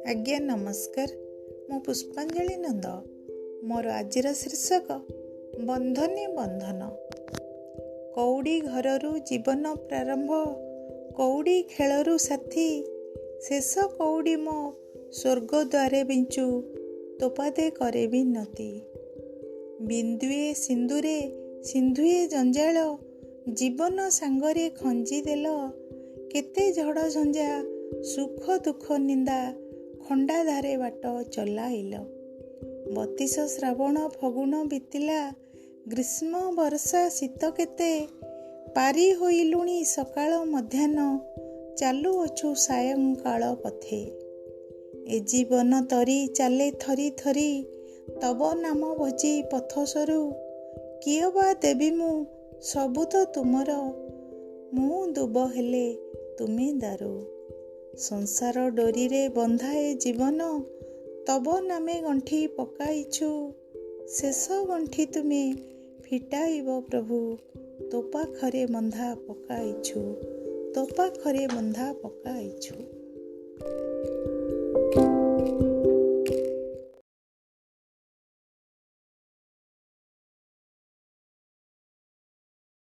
आज्ञा नमस्कार। मु पुष्पांजलि नंद। मोर आजिर शीर्षक बंधने बंधन। कौड़ी घररू जीवन प्रारंभ, कौड़ी खेलरू साथी, शेष कौड़ी मो स्वर्ग द्वारे बिंचु, तोपादे करे विनती। बिंदुए सिंधुरे सिंधुए जंजाल, जीवन सांगरे खंजी देल, केते झड़ झंझा सुख दुख निंदा, खंडा धारे बाट चलाइल। 32 श्रावण फगुण बीतिला, ग्रीष्म वर्षा शीत केते, पारी होइलुणी सकाळ मध्याह्न, चालू अछु सायंकाळ पथे। ए जीवन तरी चाले थरी थरी, तब नाम भजी पथ सरू, किय बा देवी मु सबु तो तुमर, मु दुब हेले तुमे दारू। संसार डोरी रे बंधाए जीवन, तब नामे गंठी पकाइछु, शेष गंठी तुमे फिटाइब प्रभु, तो पाखरे बंधा पकाइछु, तो पाखरे बंधा पकाइछु।